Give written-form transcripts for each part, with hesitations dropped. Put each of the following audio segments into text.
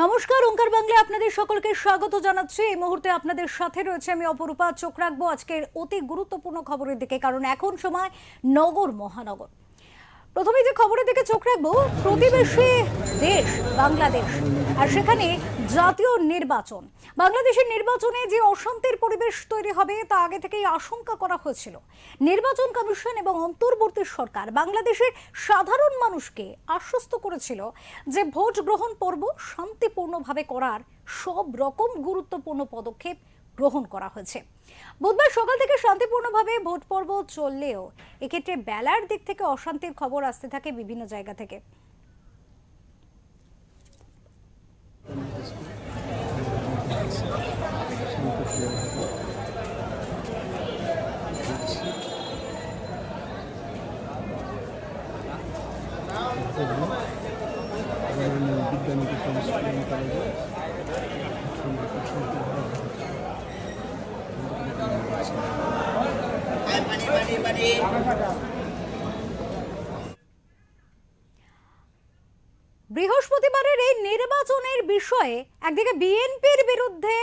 নমস্কার, ওঙ্কার বাংলা আপনাদের সকলকে স্বাগত জানাচ্ছি। এই মুহূর্তে আপনাদের সাথে রয়েছে আমি অপরূপা। চোখ রাখবো আজকের অতি গুরুত্বপূর্ণ খবরের দিকে, কারণ এখন সময় নগর মহানগর। প্রথমে যে খবরের দিকে চোখ রাখবো, প্রতিবেশী দেশ বাংলাদেশ, আর সেখানে জাতীয় নির্বাচন। বাংলাদেশের নির্বাচনে যে অশান্তির পরিবেশ তৈরি হবে তা আগে থেকেই আশঙ্কা করা হয়েছিল। নির্বাচন কমিশন এবং অন্তর্বর্তী সরকার বাংলাদেশের সাধারণ মানুষকে আশ্বস্ত করেছিল যে ভোট গ্রহণ পর্ব শান্তিপূর্ণভাবে করার সব রকম গুরুত্বপূর্ণ পদক্ষেপ গ্রহণ করা হয়েছে। বুধবার সকাল থেকে শান্তিপূর্ণভাবে ভোট পর্ব চললেও এক্ষেত্রে বেলার দিক থেকে অশান্তির খবর আসতে থাকে বিভিন্ন জায়গা থেকে। বৃহস্পতিবারের এই নির্বাচনের বিষয়ে একদিকে বিএনপির বিরুদ্ধে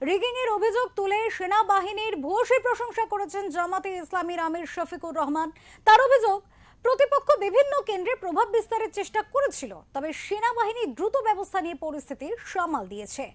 রিগিং এর অভিযোগ তুলে সেনাবাহিনীর ভূয়সী প্রশংসা করেছেন জামাতে ইসলামীর আমির শফিকুর রহমান। তার অভিযোগ, প্রতিপক্ষ বিভিন্ন কেন্দ্রে প্রভাব বিস্তারের চেষ্টা করেছিল, তবে সেনাবাহিনী দ্রুত ব্যবস্থা নিয়ে পরিস্থিতি সামাল দিয়েছে।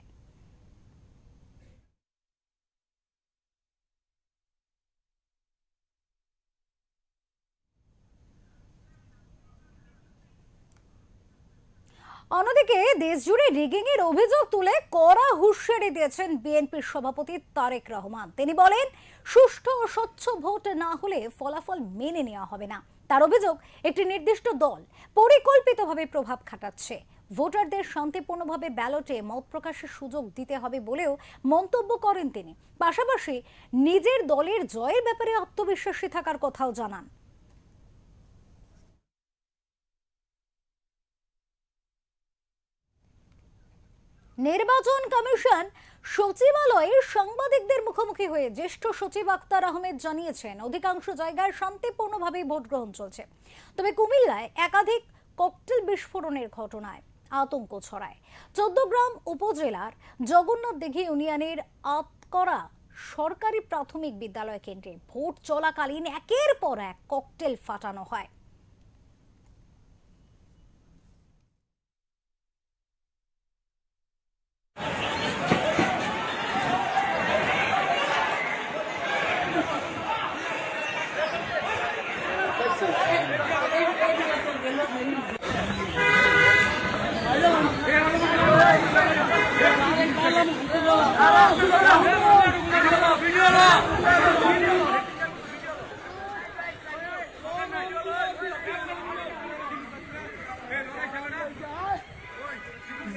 অন্যদিকে দেশজুড়ে রিগিং এর অভিযোগ তুলে কড়া হুঁশিয়ারি দিয়েছেন বিএনপির সভাপতি তারেক রহমান। তিনি বলেন, সুষ্ঠু ও স্বচ্ছ ভোট না হলে ফলাফল মেনে নেওয়া হবে না। তার অভিযোগ, একটি নির্দিষ্ট দল পরিকল্পিতভাবে প্রভাব খাটাচ্ছে। ভোটারদের শান্তিপূর্ণভাবে ব্যালটে মত প্রকাশের সুযোগ দিতে হবে বলেও মন্তব্য করেন তিনি। পাশাপাশি নিজের দলের জয়ের ব্যাপারে আত্মবিশ্বাসী থাকার কথাও জানান। নির্বাচন কমিশন সচিবালয়ে সাংবাদিকদের মুখোমুখি হয়ে জ্যেষ্ঠ সচিব আক্তার আহমেদ জানিয়েছেন, অধিকাংশ জায়গায় শান্তিপূর্ণভাবে ভোট গ্রহণ চলছে, তবে কুমিল্লায় একাধিক ককটেল বিস্ফোরণের ঘটনায় আতঙ্ক ছড়ায়। 14গ্রাম উপজেলার জগন্নাথ দিঘি ইউনিয়নের আতকরা সরকারি প্রাথমিক বিদ্যালয় কেন্দ্রে ভোট চলাকালীন একের পর এক ককটেল ফাটানো হয়।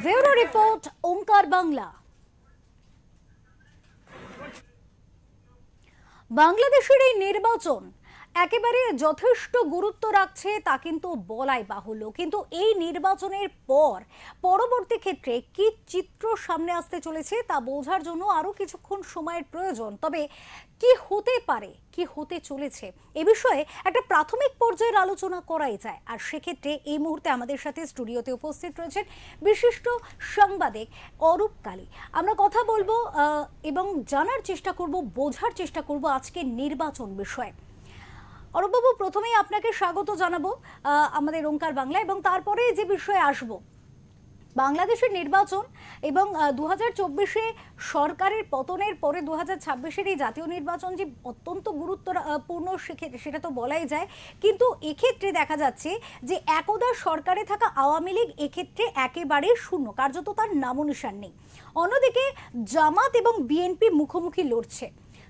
ব্যুরো রিপোর্ট, ওঙ্কার বাংলা। বাংলাদেশের এই নির্বাচন একেবারে যথেষ্ট গুরুত্ব রাখছে তা কিন্তু বলাই বাহুল্য, কিন্তু এই নির্বাচনের পর পরবর্তী ক্ষেত্রে কি চিত্র সামনে আসতে চলেছে তা বোঝার জন্য আরো কিছুক্ষণ সময়ের প্রয়োজন। তবে কি হতে পারে, কি হতে চলেছে, এ বিষয়ে একটা প্রাথমিক পর্যায়ের আলোচনা করাই যায়। আর সেক্ষেত্রে এই মুহূর্তে আমাদের সাথে স্টুডিওতে উপস্থিত রয়েছেন বিশিষ্ট সাংবাদিক অরূপ কালী। আমরা কথা বলবো এবং জানার চেষ্টা করব, বোঝার চেষ্টা করব আজকের নির্বাচন বিষয়ে। অরূপবাবু, প্রথমেই আপনাকে স্বাগত জানাবো আমাদের ওঙ্কার বাংলা, এবং তারপরে যে বিষয়ে আসব, বাংলাদেশের নির্বাচন এবং 2024-এ সরকারের পতনের পরে 2026-এর এই জাতীয় নির্বাচন যে অত্যন্ত গুরুত্বপূর্ণ সেটা তো বলাই যায়, কিন্তু এক্ষেত্রে দেখা যাচ্ছে যে একদা সরকারে থাকা আওয়ামী লীগ এক্ষেত্রে একেবারে শূন্য, কার্যত তার নামোনিশান নেই। অন্যদিকে জামাত এবং বিএনপি মুখোমুখি লড়ছে।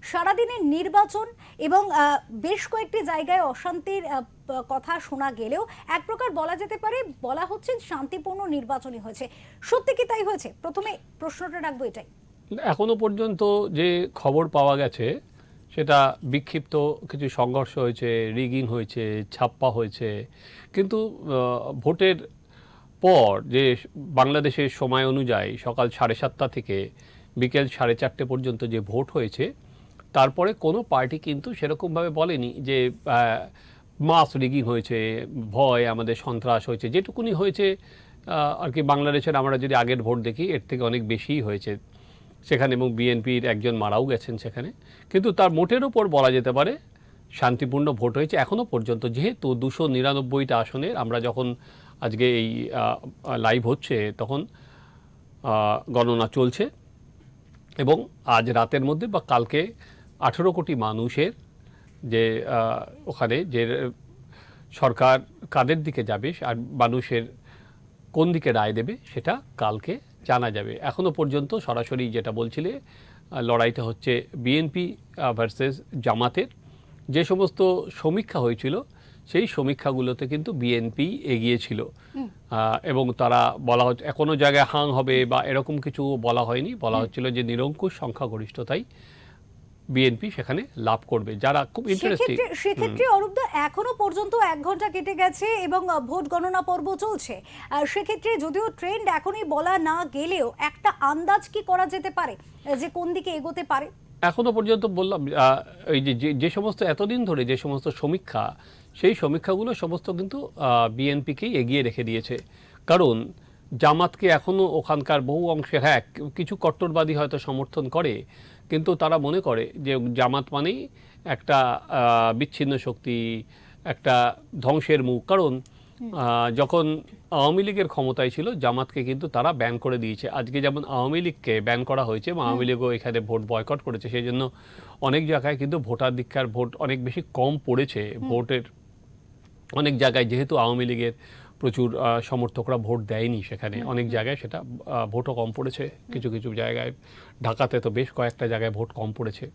সারাদিনের নির্বাচন এবং বেশ কয়েকটি জায়গায় অশান্তির কথা শোনা গেলেও এক প্রকার বলা যেতে পারে, বলা হচ্ছে শান্তিপূর্ণ নির্বাচনই হয়েছে। সত্যি কি তাই হয়েছে? প্রথমে প্রশ্নটা রাখবো এটাই। এখনো পর্যন্ত যে খবর পাওয়া গেছে সেটা বিক্ষিপ্ত কিছু সংঘর্ষ হয়েছে, রিগিং হয়েছে, ছাপ্পা হয়েছে, কিন্তু ভোটের পর যে বাংলাদেশের সময় অনুযায়ী সকাল 7:30 থেকে বিকেল 4:30 পর্যন্ত যে ভোট হয়েছে, তারপরে কোনো পার্টি কিন্তু সেরকমভাবে বলেনি যে মাস রিগিং হয়েছে, ভয় আমাদের সন্ত্রাস হয়েছে। যেটুকুনি হয়েছে আর কি বাংলাদেশের আমরা যদি আগের ভোট দেখি এর থেকে অনেক বেশিই হয়েছে সেখানে, এবং বিএনপির একজন মারাও গেছেন সেখানে। কিন্তু তার মোটের উপর বলা যেতে পারে শান্তিপূর্ণ ভোট হয়েছে এখনও পর্যন্ত, যেহেতু 299টা আসনের আমরা যখন আজকে এই লাইভ হচ্ছে তখন গণনা চলছে, এবং আজ রাতের মধ্যে বা কালকে 18 কোটি মানুষের যে ওখানে যে সরকার কাদের দিকে যাবে আর মানুষের কোন দিকে রায় দেবে সেটা কালকে জানা যাবে। এখনও পর্যন্ত সরাসরি যেটা বলছিলে লড়াইটা হচ্ছে বিএনপি ভার্সেস জামাতের। যে সমস্ত সমীক্ষা হয়েছিল সেই সমীক্ষাগুলোতে কিন্তু বিএনপি এগিয়েছিল, এবং তারা বলা হচ্ছে কোনো জায়গায় হাং হবে বা এরকম কিছু বলা হয়নি, বলা হচ্ছিল যে নিরঙ্কুশ সংখ্যাগরিষ্ঠতাই বিএনপি সেখানে লাভ করবে। যারা খুব ইন্টারেস্টিং সেক্ষেত্রে অরূপদা এখনো পর্যন্ত 1 ঘন্টা কেটে গেছে এবং ভোট গণনা পর্ব চলছে। সেক্ষেত্রে যদিও ট্রেন্ড এখনই বলা না গেলেও একটা আন্দাজ কি করা যেতে পারে যে কোন দিকে এগোতে পারে? এখনো পর্যন্ত বললাম এই যে সমস্ত এতদিন ধরে যে সমস্ত সমীক্ষা, সেই সমীক্ষাগুলো সমস্ত কিন্তু বিএনপিকেই এগিয়ে রেখে দিয়েছে। কারণ জামাতকে এখনও ওখানকার বহু অংশের, হ্যাঁ কিছু কট্টরবাদী হয়তো সমর্থন করে, কিন্তু তারা মনে করে যে জামাত মানেই একটা বিচ্ছিন্ন শক্তি, একটা ধ্বংসের মুখ। কারণ যখন আওয়ামী লীগের ক্ষমতায় ছিল জামাতকে কিন্তু তারা ব্যান করে দিয়েছে। আজকে যেমন আওয়ামী লীগকে ব্যান করা হয়েছে এবং আওয়ামী লীগও এখানে ভোট বয়কট করেছে, সেই জন্য অনেক জায়গায় কিন্তু ভোটাধিকার ভোট অনেক বেশি কম পড়েছে। ভোটের অনেক জায়গায় যেহেতু আওয়ামী লীগের প্রচুর সমর্থকরা ভোট দেয়নি, সেখানে অনেক জায়গায় সেটা ভোটও কম পড়েছে। কিছু কিছু জায়গায়, ঢাকাতে তো বেশ কয়েকটা জায়গায় ভোট কম পড়েছে।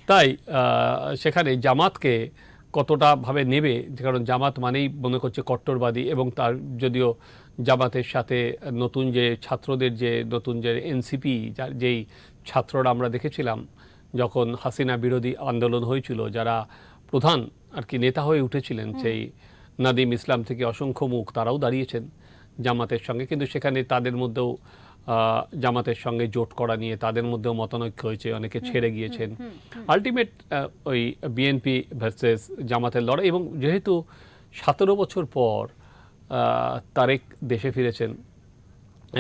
তাই সেখানে জামাতকে কতটা ভাবে নেবে, কারণ জামাত মানেই মনে করছে কট্টরবাদী, এবং তার যদিও জামাতের সাথে নতুন যে ছাত্রদের যে নতুন যে এনসিপি, যেই ছাত্ররা আমরা দেখেছিলাম যখন হাসিনা বিরোধী আন্দোলন হয়েছিল, যারা প্রধান আর কি নেতা হয়ে উঠেছিলেন, সেই নাদিম ইসলাম থেকে অসংখ্য মুখ, তারাও দাঁড়িয়েছেন জামাতের সঙ্গে। কিন্তু সেখানে তাদের মধ্যেও জামাতের সঙ্গে জোট করা নিয়ে তাদের মধ্যেও মতানৈক্য হয়েছে, অনেকে ছেড়ে গিয়েছেন। আলটিমেট ওই বিএনপি ভার্সেস জামাতের লড়াই। এবং যেহেতু 17 বছর পর তারেক দেশে ফিরেছেন,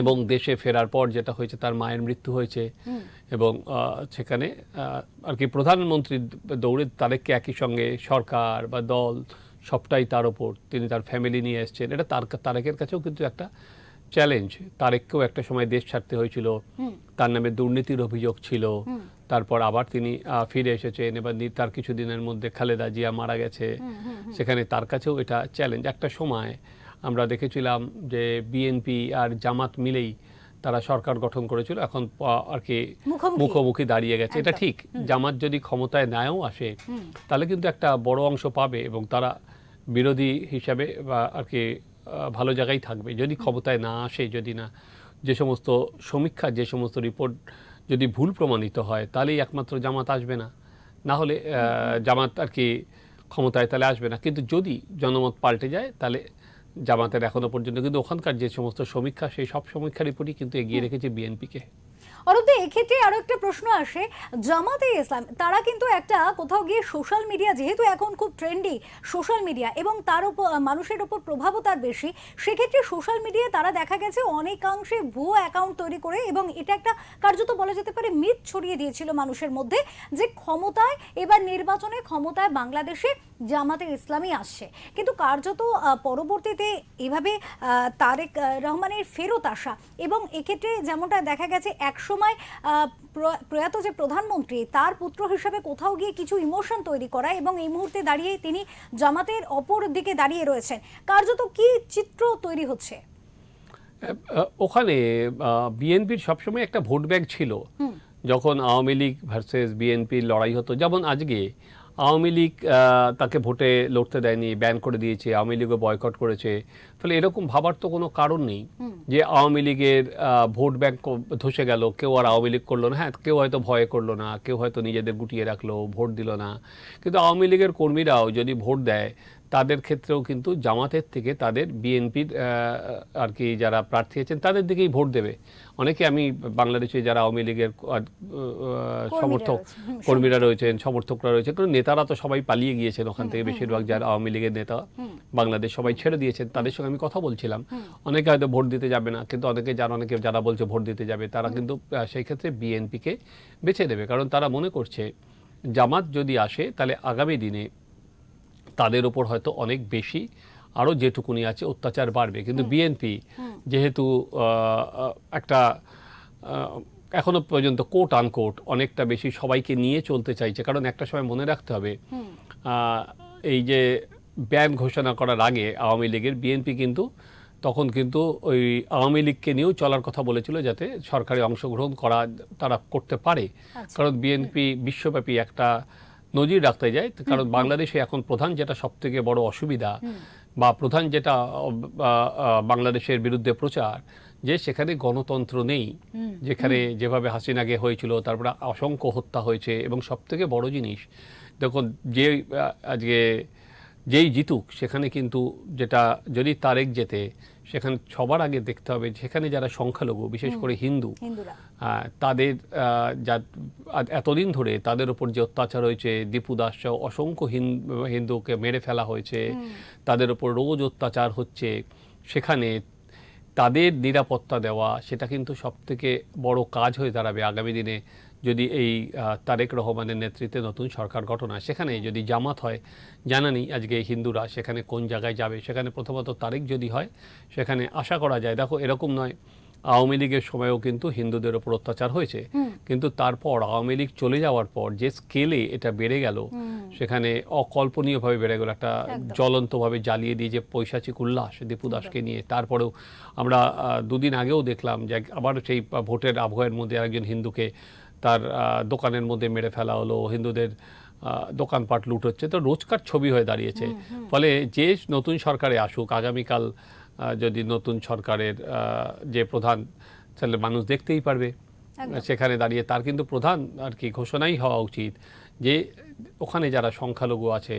এবং দেশে ফেরার পর যেটা হয়েছে তার মায়ের মৃত্যু হয়েছে, এবং সেখানে আর কি প্রধানমন্ত্রী দৌড়ে তারেককে একই সঙ্গে সরকার বা দল সবটাই তার ওপর, তিনি তার ফ্যামিলি নিয়ে এসছেন। এটা তারেকের কাছেও কিন্তু একটা চ্যালেঞ্জ। তারেককেও একটা সময় দেশ ছাড়তে হয়েছিল, তার নামে দুর্নীতির অভিযোগ ছিল, তারপর আবার তিনি ফিরে এসেছেন, এবার তার কিছুদিনের মধ্যে খালেদা জিয়া মারা গেছে, সেখানে তার কাছেও এটা চ্যালেঞ্জ। একটা সময় আমরা দেখেছিলাম যে বিএনপি আর জামাত মিলেই তারা সরকার গঠন করেছিল, এখন আর কি মুখোমুখি দাঁড়িয়ে গেছে। এটা ঠিক, জামাত যদি ক্ষমতায় নাও আসে তাহলে কিন্তু একটা বড় অংশ পাবে, এবং তারা বিরোধী হিসাবে বা আর কি ভালো জায়গায় থাকবে। যদি ক্ষমতায় না আসে, যদি না যে সমস্ত সমীক্ষা, যে সমস্ত রিপোর্ট যদি ভুল প্রমাণিত হয়, তাহলেই একমাত্র জামাত আসবে না, না হলে জামাত আর কি ক্ষমতায় তাহলে আসবে না। কিন্তু যদি জনমত পাল্টে যায় তাহলে জামাতের এখনো পর্যন্ত কিন্তু ওখানকার যে সমস্ত সমীক্ষা, সেই সব সমীক্ষার রিপোর্টই কিন্তু এগিয়ে রেখেছে বিএনপিকে। অরূপদা, এক্ষেত্রে আরো একটা প্রশ্ন আসে, জামাতে ইসলাম তারা কিন্তু একটা কোথাও গিয়ে সোশ্যাল মিডিয়া, যেহেতু এখন খুব ট্রেন্ডি সোশ্যাল মিডিয়া এবং তার উপর মানুষের উপর প্রভাবও তার বেশি, সেক্ষেত্রে সোশ্যাল মিডিয়ায় তারা দেখা গেছে অনেকাংশে ভুয়ো অ্যাকাউন্ট তৈরি করে, এবং এটা একটা কার্যত বলা যেতে পারে মিথ ছড়িয়ে দিয়েছিল মানুষের মধ্যে যে ক্ষমতায় এবার নির্বাচনে ক্ষমতায় বাংলাদেশে জামাতে ইসলামই আসছে। কিন্তু কার্যত পরবর্তীতে এভাবে তারেক রহমানের ফেরত আসা, এবং এক্ষেত্রে যেমনটা দেখা গেছে একসময় প্রয়াত যে প্রধানমন্ত্রী তার পুত্র হিসেবে কোথাও গিয়ে কিছু ইমোশন তৈরি করা, এবং এই মুহূর্তে দাঁড়িয়ে তিনি জামাতের অপর দিকে দাঁড়িয়ে রয়েছেন। কার্যত কি চিত্র তৈরি হচ্ছে ওখানে? বিএনপির সবসময় একটা ভোট ব্যাংক ছিল। যখন আওয়ামী লীগ ভার্সেস বিএনপির লড়াই হতো, যেমন আজকে আওয়ামী লীগ তাকে ভোটে লড়তে দেয়নি, ব্যান করে দিয়েছে, আওয়ামী লীগও বয়কট করেছে, ফলে এরকম ভাবার তো কোনো কারণ নেই যে আওয়ামী লীগের ভোট ব্যাংক ধসে গেল, কেউ আর আওয়ামী লীগ করলো না। হ্যাঁ, কেউ হয়তো ভয়ে করলো না, কেউ হয়তো নিজেদের গুটিয়ে রাখলো, ভোট দিল না। কিন্তু আওয়ামী লীগের কর্মীরাও যদি ভোট দেয়, তাদের ক্ষেত্রেও কিন্তু জামাতের থেকে তাদের বিএনপির আর কি যারা প্রার্থী আছেন তাদের দিকেই ভোট দেবে। অনেকে আমি বাংলাদেশে যারা আওয়ামী লীগের সমর্থক রয়েছে, কর্মীরা রয়েছেন, সমর্থকরা রয়েছেন, কারণ নেতারা তো সবাই পালিয়ে গিয়েছেন ওখান থেকে, বেশিরভাগ যারা আওয়ামী লীগের নেতা বাংলাদেশ সবাই ছেড়ে দিয়েছেন। তাদের সঙ্গে আমি কথা বলছিলাম, অনেকে হয়তো ভোট দিতে যাবে না, কিন্তু অনেকে যারা বলছে ভোট দিতে যাবে, তারা কিন্তু সেই ক্ষেত্রে বিএনপিকে বেছে নেবে, কারণ তারা মনে করছে জামাত যদি আসে তাহলে আগামী দিনে তাদের উপর হয়তো অনেক বেশি আরও যেটুকুনি আছে অত্যাচার বাড়বে। কিন্তু বিএনপি যেহেতু একটা এখনো পর্যন্ত কোট আনকোট অনেকটা বেশি সবাইকে নিয়ে চলতে চাইছে, কারণ একটা সময় মনে রাখতে হবে এই যে ব্যান ঘোষণা করার আগে আওয়ামী লীগের বিএনপি কিন্তু তখন কিন্তু ওই আওয়ামী লীগকে নিয়েও চলার কথা বলেছিল, যাতে সরকারে অংশগ্রহণ করা তারা করতে পারে। কারণ বিএনপি বিশ্বব্যাপী একটা নজির রাখতে যায়, কারণ বাংলাদেশে এখন প্রধান যেটা সবথেকে বড় অসুবিধা বা প্রধান যেটা বাংলাদেশের বিরুদ্ধে প্রচার, যে সেখানে গণতন্ত্র নেই, যেখানে যেভাবে হাসিনাকে হয়েছিল, তারপরে অসংখ্য হত্যা হয়েছে, এবং সবথেকে বড় জিনিস দেখুন, যে আজকে যেই জিতুক সেখানে কিন্তু যেটা যদি তারেক জেতে, সেখানে সবার আগে দেখতে হবে সেখানে যারা সংখ্যালঘু, বিশেষ করে হিন্দুরা, তাদের এতদিন ধরে তাদের উপর যে অত্যাচার হয়েছে, দীপু দাস সহ অসংখ্য হিন্দুকে মেরে ফেলা হয়েছে, তাদের উপর রোজ অত্যাচার হচ্ছে, সেখানে তাদের নিরাপত্তা দেওয়া, সেটা কিন্তু সবথেকে বড় কাজ হয়ে দাঁড়াবে আগামী দিনে যদি এই তারেক রহমানের নেতৃত্বে নতুন সরকার গঠন হয়। সেখানে যদি জামাত হয়, জানা নেই আজকে হিন্দুরা সেখানে কোন জায়গায় যাবে। সেখানে প্রথমত তারেক যদি হয়, সেখানে আশা করা যায়, দেখো এরকম নয়, আওয়ামী লীগের সময়ও কিন্তু হিন্দুদের ওপর অত্যাচার হয়েছে, কিন্তু তারপর আওয়ামী লীগ চলে যাওয়ার পর যে স্কেলে এটা বেড়ে গেল, সেখানে অকল্পনীয়ভাবে বেড়ে গেল, একটা জ্বলন্তভাবে জ্বালিয়ে দিয়ে যে পৈশাচিক উল্লাস দীপু দাসকে নিয়ে। তারপরেও আমরা দুদিন আগেও দেখলাম যে আবার সেই ভোটের আবহের মধ্যে একজন হিন্দুকে তার দোকানের মধ্যে মেরে ফেলা হলো, হিন্দুদের দোকানপাট লুট হচ্ছে, তো রোজকার ছবি হয়ে দাঁড়িয়েছে। ফলে যে নতুন সরকারে আসুক, আগামীকাল যদি নতুন সরকারের যে প্রধান, তাহলে মানুষ দেখতেই পারবে সেখানে দাঁড়িয়ে, তার কিন্তু প্রধান আর কি ঘোষণাই হওয়া উচিত যে ওখানে যারা সংখ্যালঘু আছে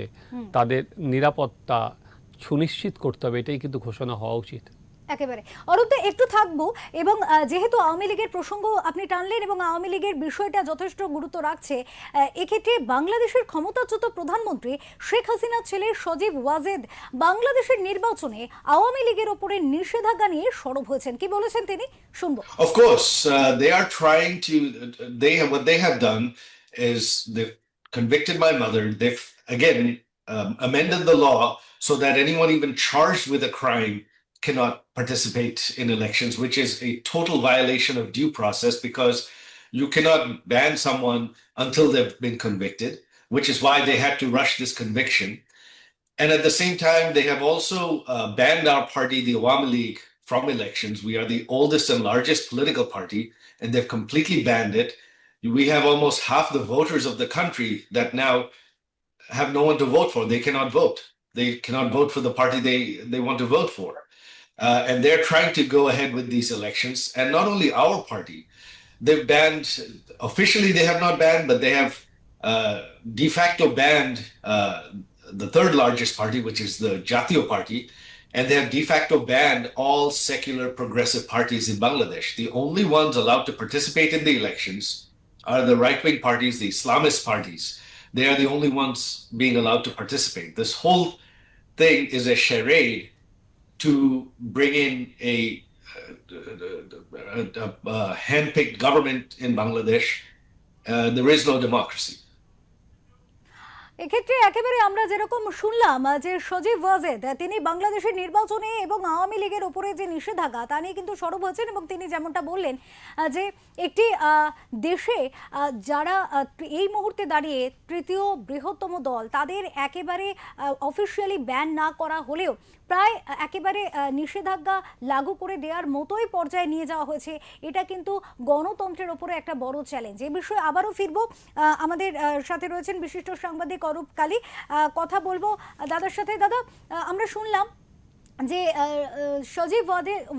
তাদের নিরাপত্তা সুনিশ্চিত করতে হবে, এটাই কিন্তু ঘোষণা হওয়া উচিত। একেবারে অরূপদা একটু থাকবো, এবং যেহেতু আওয়ামী লীগের প্রসঙ্গ আপনি টানলেন এবং আওয়ামী লীগের বিষয়টা যথেষ্ট গুরুত্ব রাখছে, এক্ষেত্রে বাংলাদেশের ক্ষমতাচ্যুত প্রধানমন্ত্রী শেখ হাসিনার ছেলে সজীব ওয়াজেদ বাংলাদেশের নির্বাচনে আওয়ামী লীগের উপরে নিষেধাজ্ঞা নিয়ে সরব হয়েছেন, কি বলেছেন তিনি, শুনবো। Of course, they are trying to. What they have done is they've convicted my mother. They've again amended the law so that anyone even charged with a crime cannot participate in elections, which is a total violation of due process, because you cannot ban someone until they've been convicted, which is why they had to rush this conviction. And at the same time, they have also banned our party, the Awami League, from elections. We are the oldest and largest political party, and they've completely banned it. We have almost half the voters of the country that now have no one to vote for. They cannot vote. They cannot vote for the party they want to vote for. And they're trying to go ahead with these elections. And not only our party, they've banned, officially they have not banned, but they have de facto banned the third largest party, which is the Jatiyo Party, and they have de facto banned all secular progressive parties in Bangladesh. The only ones allowed to participate in the elections are the right-wing parties, the Islamist parties. They are the only ones being allowed to participate. This whole thing is a charade to bring in a hand-picked government in Bangladesh. There is no democracy. এক্ষেত্রে একেবারে আমরা যেরকম শুনলাম যে সজীব ওয়াজেদ তিনি বাংলাদেশের নির্বাচনে এবং আওয়ামী লীগের উপরে যে নিষেধাজ্ঞা তা নিয়ে কিন্তু সরব হয়েছেন, এবং তিনি যেমনটা বললেন যে একটি দেশে যারা এই মুহূর্তে দাঁড়িয়ে তৃতীয় বৃহত্তম দল, তাদের একেবারে অফিসিয়ালি ব্যান না করা হলেও প্রায় একেবারে নিষেধাজ্ঞা লাগু করে দেওয়ার মতোই পর্যায়ে নিয়ে যাওয়া হয়েছে। এটা কিন্তু গণতন্ত্রের ওপরে একটা বড় চ্যালেঞ্জ। এই বিষয়ে আবারও ফিরবো, আমাদের সাথে রয়েছেন বিশিষ্ট সাংবাদিক অরূপ কালী, কথা বলবো দাদার সাথে। দাদা, আমরা শুনলাম যে সজীব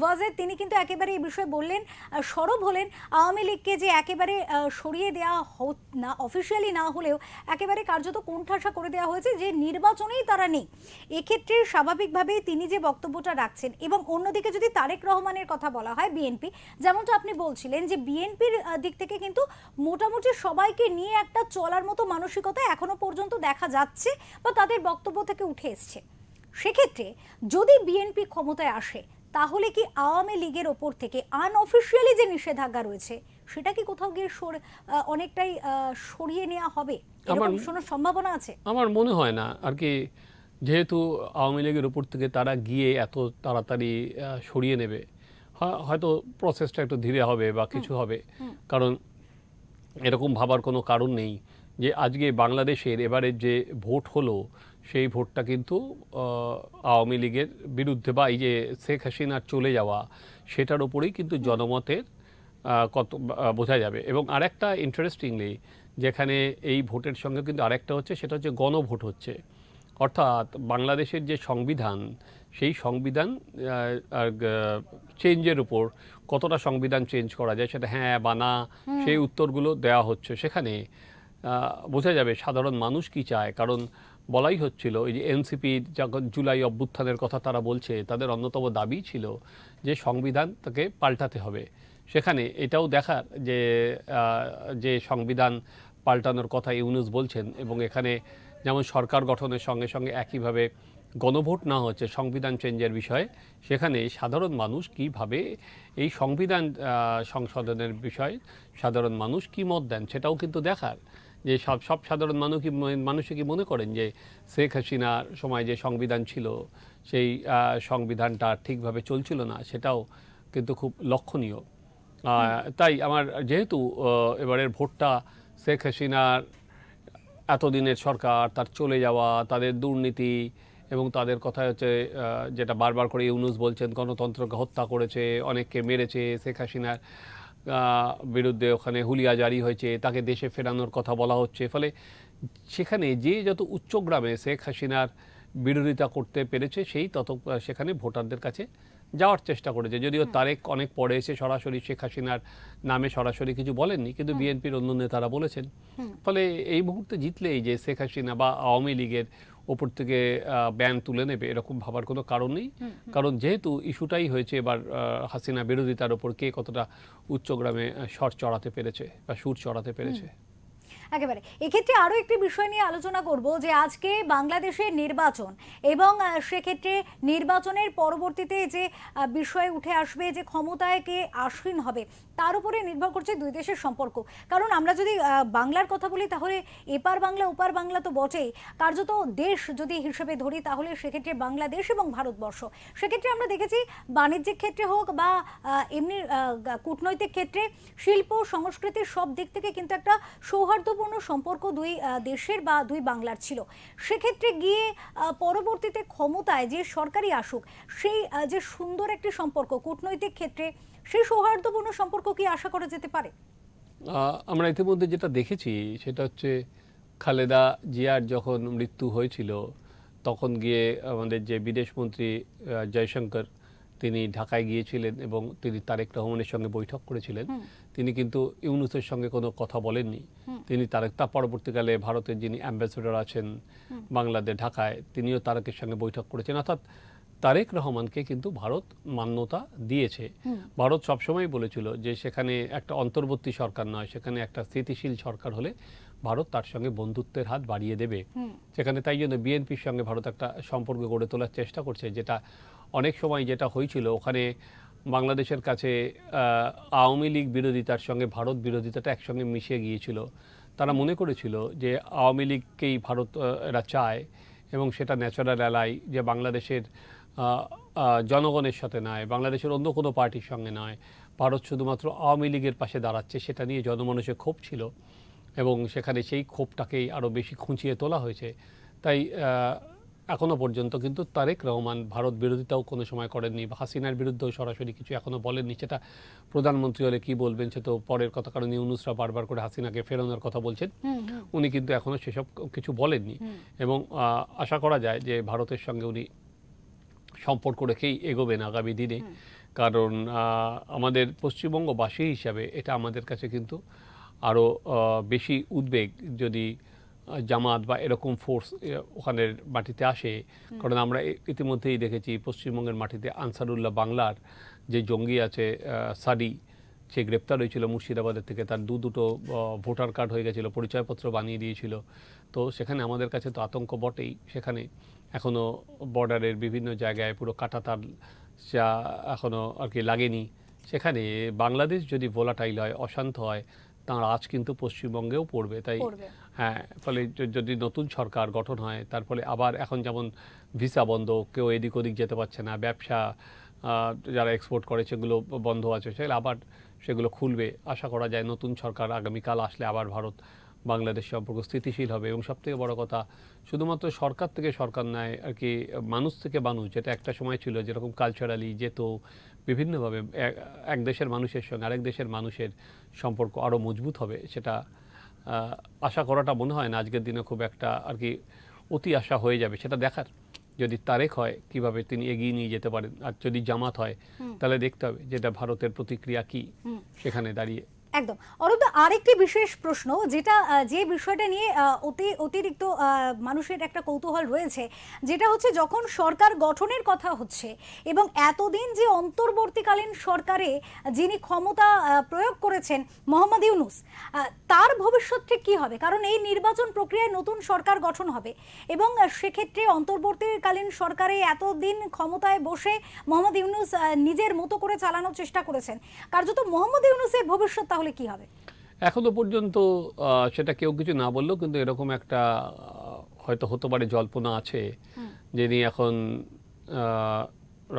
ওয়াজেদ তিনি কিন্তু একেবারে এই বিষয়ে বললেন, সরব হলেন আওয়ামী লীগকে যে একেবারে সরিয়ে দেওয়া না, অফিসিয়ালি না হলেও একেবারে কার্যত কোণঠাসা করে দেওয়া হয়েছে, যে নির্বাচনেই তারা নেই। এক্ষেত্রে স্বাভাবিকভাবেই তিনি যে বক্তব্যটা রাখছেন, এবং অন্যদিকে যদি তারেক রহমানের কথা বলা হয়, বিএনপি, যেমনটা আপনি বলছিলেন যে বিএনপির দিক থেকে কিন্তু মোটামুটি সবাইকে নিয়ে একটা চলার মতো মানসিকতা এখনো পর্যন্ত দেখা যাচ্ছে বা তাদের বক্তব্য থেকে উঠে এসছে। সেক্ষেত্রে যদি বিএনপি ক্ষমতায় আসে, তাহলে কি আওয়ামী লীগের ওপর থেকে আনঅফিসিয়ালি যে নিষেধাজ্ঞা রয়েছে সেটা কি কোথাও গিয়ে অনেকটাই সরিয়ে নেওয়া হবে? এরকম শোনার সম্ভাবনা আছে? আমার মনে হয় না আর কি, যেহেতু আওয়ামী লীগের উপর থেকে তারা গিয়ে এত তাড়াতাড়ি সরিয়ে নেবে, হয়তো প্রসেসটা একটু ধীরে হবে বা কিছু হবে। কারণ এরকম ভাবার কোনো কারণ নেই যে আজকে বাংলাদেশের এবারের যে ভোট হলো, সেই ভোটটা কিন্তু আওয়ামী লীগের বিরুদ্ধে, বা এই যে শেখ হাসিনার চলে যাওয়া, সেটার উপরেই কিন্তু জনমতের কত বোঝা যাবে। এবং আরেকটা ইন্টারেস্টিংলি, যেখানে এই ভোটের সঙ্গে কিন্তু আরেকটা হচ্ছে, সেটা হচ্ছে গণভোট হচ্ছে। অর্থাৎ বাংলাদেশের যে সংবিধান, সেই সংবিধান চেঞ্জের উপর কতটা সংবিধান চেঞ্জ করা যায়, সেটা হ্যাঁ বা না, সেই উত্তরগুলো দেওয়া হচ্ছে। সেখানে বোঝা যাবে সাধারণ মানুষ কি চায়। কারণ বলাই হচ্ছিল, এই যে এনসিপির যখন জুলাই অভ্যুত্থানের কথা তারা বলছে, তাদের অন্যতম দাবি ছিল যে সংবিধান তাকে পাল্টাতে হবে। সেখানে এটাও দেখার যে সংবিধান পাল্টানোর কথা ইউনূস বলছেন, এবং এখানে যেমন সরকার গঠনের সঙ্গে সঙ্গে একইভাবে গণভোট না হচ্ছে সংবিধান চেঞ্জের বিষয়ে, সেখানে সাধারণ মানুষ কীভাবে এই সংবিধান সংশোধনের বিষয়ে সাধারণ মানুষ কী মত দেন, সেটাও কিন্তু দেখার। যে সব সাধারণ মানুষই কি মনে করেন যে শেখ হাসিনার সময় যে সংবিধান ছিল, সেই সংবিধানটা ঠিকভাবে চলছিল না, সেটাও কিন্তু খুব লক্ষণীয়। তাই আমার যেহেতু এবারের ভোটটা শেখ হাসিনার এতদিনের সরকার, তার চলে যাওয়া, তাদের দুর্নীতি, এবং তাদের কথা হচ্ছে যেটা বারবার করে ইউনূস বলছেন, গণতন্ত্রকে হত্যা করেছে, অনেককে মেরেছে, শেখ হাসিনার বিরুদ্ধে ওখানে হুলিয়া জারি হয়েছে, তাকে দেশে ফেরানোর কথা বলা হচ্ছে। ফলে সেখানে যে যত উচ্চগ্রামে শেখ হাসিনার বিরোধিতা করতে পেরেছে, সেই তত সেখানে ভোটারদের কাছে যাওয়ার চেষ্টা করেছে। যদিও তারেক অনেক পরে এসে সরাসরি শেখ হাসিনার নামে সরাসরি কিছু বলেননি, কিন্তু বিএনপির অন্য নেতারা বলেছেন। ফলে এই মুহূর্তে জিতলেই যে শেখ হাসিনা বা আওয়ামী লীগের ওপর থেকে ব্যান তুলে নেবে, এরকম ভাবার কোনো কারণ নেই। কারণ যেহেতু ইস্যুটাই হয়েছে এবার হাসিনা বিরোধিতার ওপর কে কতটা উচ্চগ্রামে স্বর চড়াতে পেরেছে বা সুর চড়াতে পেরেছে। একেবারে এক্ষেত্রে আরো একটি বিষয় নিয়ে আলোচনা করব, যে আজকে বাংলাদেশের নির্বাচন, এবং সেক্ষেত্রে নির্বাচনের পরবর্তীতে যে বিষয় উঠে আসবে, যে ক্ষমতায় কে আসীন হবে, তার উপরে নির্ভর করছে দুই দেশের সম্পর্ক। কারণ আমরা যদি বাংলার কথা বলি, তাহলে এপার বাংলা ওপার বাংলা তো বটেই, কার্যত দেশ যদি হিসেবে ধরি, তাহলে সেক্ষেত্রে বাংলাদেশ এবং ভারতবর্ষ। সেক্ষেত্রে আমরা দেখেছি বাণিজ্যিক ক্ষেত্রে হোক বা এমনি কূটনৈতিক ক্ষেত্রে, শিল্প সংস্কৃতির সব দিক থেকে কিন্তু একটা সৌহার্দ্যপূর্ণ সম্পর্ক দুই দেশের বা দুই বাংলার ছিল। সেক্ষেত্রে গিয়ে পরবর্তীতে ক্ষমতায় যে সরকারি আসুক, সেই যে সুন্দর একটি সম্পর্ক কূটনৈতিক ক্ষেত্রে, সেই সৌহার্দ্যপূর্ণ সম্পর্ক কি আশা করা যেতে পারে? আমরা ইতিমধ্যে যেটা দেখেছি, সেটা হচ্ছে খালেদা জিয়ার যখন মৃত্যু হয়েছিল, তখন গিয়ে আমাদের যে বিদেশমন্ত্রী জয়শঙ্কর, তিনি ঢাকায় গিয়েছিলেন এবং তিনি তারেক রহমানের সঙ্গে বৈঠক করেছিলেন। তিনি কিন্তু ইউনূসের সঙ্গে কোনো কথা বলেননি। তিনি তার পরবর্তীকালে ভারতের যিনি অ্যাম্বাসেডর আছেন বাংলাদেশ ঢাকায়, তিনিও তারেকের সঙ্গে বৈঠক করেছেন। অর্থাৎ তারেক রহমানকে কিন্তু ভারত মান্যতা দিয়েছে। ভারত সবসময় বলেছিল যে সেখানে একটা অন্তর্বর্তী সরকার নয়, সেখানে একটা স্থিতিশীল সরকার হলে ভারত তার সঙ্গে বন্ধুত্বের হাত বাড়িয়ে দেবে। সেখানে তাই জন্য বিএনপির সঙ্গে ভারত একটা সম্পর্ক গড়ে তোলার চেষ্টা করছে, যেটা অনেক সময় যেটা হয়েছিল, ওখানে বাংলাদেশের কাছে আওয়ামী লীগ বিরোধিতার সঙ্গে ভারত বিরোধিতাটা একসঙ্গে মিশে গিয়েছিল। তারা মনে করেছিল যে আওয়ামী লীগকেই ভারত এরা চায়, এবং সেটা ন্যাচারাল অ্যালাই, যে বাংলাদেশের জনগণের সাথে নয়, বাংলাদেশের অন্য কোনো পার্টির সঙ্গে নয়, ভারত শুধুমাত্র আওয়ামী লীগের পাশে দাঁড়াচ্ছে, সেটা নিয়ে জনমানুষের ক্ষোভ ছিল, এবং সেখানে সেই ক্ষোভটাকেই আরও বেশি খুঁচিয়ে তোলা হয়েছে। তাই এখনও পর্যন্ত কিন্তু তারেক রহমান ভারত বিরোধিতাও কোনো সময় করেননি, বা হাসিনার বিরুদ্ধেও সরাসরি কিছু এখনও বলেননি। সেটা প্রধানমন্ত্রী হলে কি বলবেন, সে তো পরের কথা, কারণ ইউনূসরা বারবার করে হাসিনাকে ফেরানোর কথা বলছেন। উনি কিন্তু এখনও সেসব কিছু বলেননি, এবং আশা করা যায় যে ভারতের সঙ্গে উনি সম্পর্ক রেখেই এগোবেন আগামী দিনে। কারণ আমাদের পশ্চিমবঙ্গবাসী হিসাবে এটা আমাদের কাছে কিন্তু আরও বেশি উদ্বেগ যদি জামাত বা এরকম ফোর্স ওখানের মাটিতে আসে। কারণ আমরা ইতিমধ্যেই দেখেছি পশ্চিমবঙ্গের মাটিতে আনসারুল্লাহ বাংলার যে জঙ্গি আছে সাদি, সে গ্রেপ্তার হয়েছিল মুর্শিদাবাদের থেকে, তার দুটো ভোটার কার্ড হয়ে গেছিলো, পরিচয়পত্র বানিয়ে দিয়েছিল। তো সেখানে আমাদের কাছে তো আতঙ্ক বটেই। সেখানে এখনও বর্ডারের বিভিন্ন জায়গায় পুরো কাঁটাতার যা এখনও আর কি লাগেনি। সেখানে বাংলাদেশ যদি ভোলাটাইল হয়, অশান্ত হয়, তার আজ কিন্তু পশ্চিমবঙ্গেও পড়বে। তাই হ্যাঁ, ফলে যদি নতুন সরকার গঠন হয়, তার ফলে আবার এখন যেমন ভিসা বন্ধ, কেউ এদিক ওদিক যেতে পারছে না, ব্যবসা যারা এক্সপোর্ট করে সেগুলো বন্ধ আছে, সেগুলো আবার সেগুলো খুলবে। আশা করা যায় নতুন সরকার আগামীকাল আসলে আবার ভারত বাংলাদেশ সম্পর্ক স্থিতিশীল হবে। এবং সবথেকে বড় কথা, শুধুমাত্র সরকার থেকে সরকার নয় আর কি, মানুষ থেকে মানুষ, যেটা একটা সময় ছিল যেরকম কালচারালি যেত বিভিন্নভাবে, এক দেশের মানুষের সঙ্গে আরেক দেশের মানুষের সম্পর্ক আরও মজবুত হবে, সেটা আশা করাটা মনে হয় না আজকের দিনে খুব একটা আর কি অতি আশা হয়ে যাবে। সেটা দেখার, যদি তারেক হয় কিভাবে তিনি এগিয়ে নিয়ে যেতে পারেন, আর যদি জামাত হয় তাহলে দেখতে হবে যেটা ভারতের প্রতিক্রিয়া কি সেখানে দাঁড়িয়ে। একদম। অরূপদা, আরেকটি বিশেষ প্রশ্ন, যেটা যে বিষয়টা নিয়ে অতিরিক্ত মানুষের একটা কৌতূহল রয়েছে, যেটা হচ্ছে যখন সরকার গঠনের কথা হচ্ছে এবং এতদিন যে অন্তর্বর্তীকালীন সরকারে যিনি ক্ষমতা প্রয়োগ করেছেন মোহাম্মদ ইউনূস, তার ভবিষ্যৎ ঠিক কী হবে? কারণ এই নির্বাচন প্রক্রিয়ায় নতুন সরকার গঠন হবে এবং সেক্ষেত্রে অন্তর্বর্তীকালীন সরকারে এতদিন ক্ষমতায় বসে মোহাম্মদ ইউনূস নিজের মতো করে চালানোর চেষ্টা করেছেন। কার্যত মোহাম্মদ ইউনূসের ভবিষ্যৎ তাহলে কি হবে? এখনো পর্যন্ত সেটা কেউ কিছু না বললেও কিন্তু এরকম একটা হয়তো হতে পারে জল্পনা আছে, যিনি এখন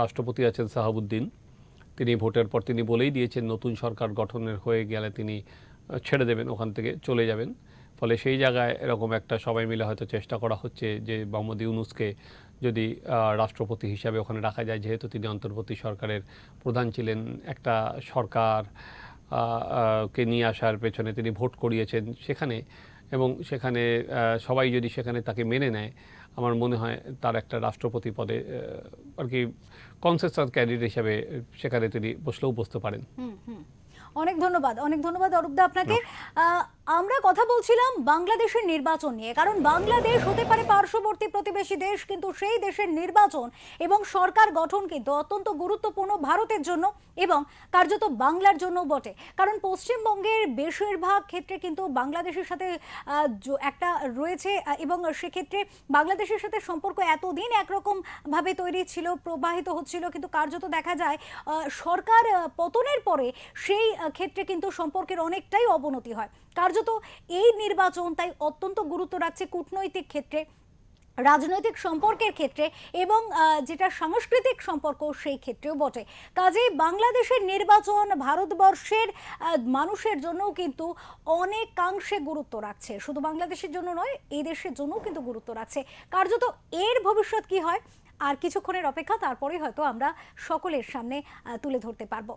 রাষ্ট্রপতি আছেন সাহাবুদ্দিন, তিনি ভোটের পর তিনি বলেই দিয়েছেন নতুন সরকার গঠনের হয়ে গেলে তিনি ছেড়ে দেবেন, ওখান থেকে চলে যাবেন। ফলে সেই জায়গায় এরকম একটা সবাই মিলে হয়তো চেষ্টা করা হচ্ছে যে মোহাম্মদ ইউনূসকে যদি রাষ্ট্রপতি হিসাবে ওখানে রাখা যায়, যেহেতু তিনি অন্তর্বর্তী সরকারের প্রধান ছিলেন। একটা সরকার কে নিয়ে আসার পেছনে তিনি ভোট করিয়েছেন সেখানে, এবং সেখানে সবাই যদি সেখানে তাকে মেনে নেয়, আমার মনে হয় তার একটা রাষ্ট্রপতি পদে আর কি কনসেনসাস ক্যান্ডিডেট হিসাবে সেখানে তিনি বসলেও বসতে পারেন। অনেক ধন্যবাদ, অনেক ধন্যবাদ অরূপদা আপনাকে। আমরা কথা বলছিলাম বাংলাদেশের নির্বাচন নিয়ে, কারণ বাংলাদেশ হতে পারে পার্শ্ববর্তী প্রতিবেশী দেশ, কিন্তু সেই দেশের নির্বাচন এবং সরকার গঠন কিন্তু অত্যন্ত গুরুত্বপূর্ণ ভারতের জন্য এবং কার্যত বাংলার জন্য বটে। কারণ পশ্চিমবঙ্গের বেশিরভাগ ক্ষেত্রে কিন্তু বাংলাদেশের সাথে একটা রয়েছে এবং সেক্ষেত্রে বাংলাদেশের সাথে সম্পর্ক এতদিন একরকম ভাবে তৈরি ছিল, প্রবাহিত হচ্ছিল, কিন্তু কার্যত দেখা যায় সরকার পতনের পরে সেই ক্ষেত্রে কিন্তু সম্পর্কের অনেকটাই অবনতি হয়। কার্যত এই নির্বাচন তাই অত্যন্ত গুরুত্ব রাখছে কূটনৈতিক ক্ষেত্রে, রাজনৈতিক সম্পর্কের ক্ষেত্রে এবং যেটা সাংস্কৃতিক সম্পর্ক সেই ক্ষেত্রেও বটে। কাজেই বাংলাদেশের নির্বাচন ভারতবর্ষের মানুষের জন্যও কিন্তু অনেকাংশে গুরুত্ব রাখছে, শুধু বাংলাদেশের জন্য নয়, এই দেশের জন্যও কিন্তু গুরুত্ব রাখছে। কার্যত এর ভবিষ্যৎ কি হয় আর কিছুক্ষণের অপেক্ষা, তারপরে হয়তো আমরা সকলের সামনে তুলে ধরতে পারবো।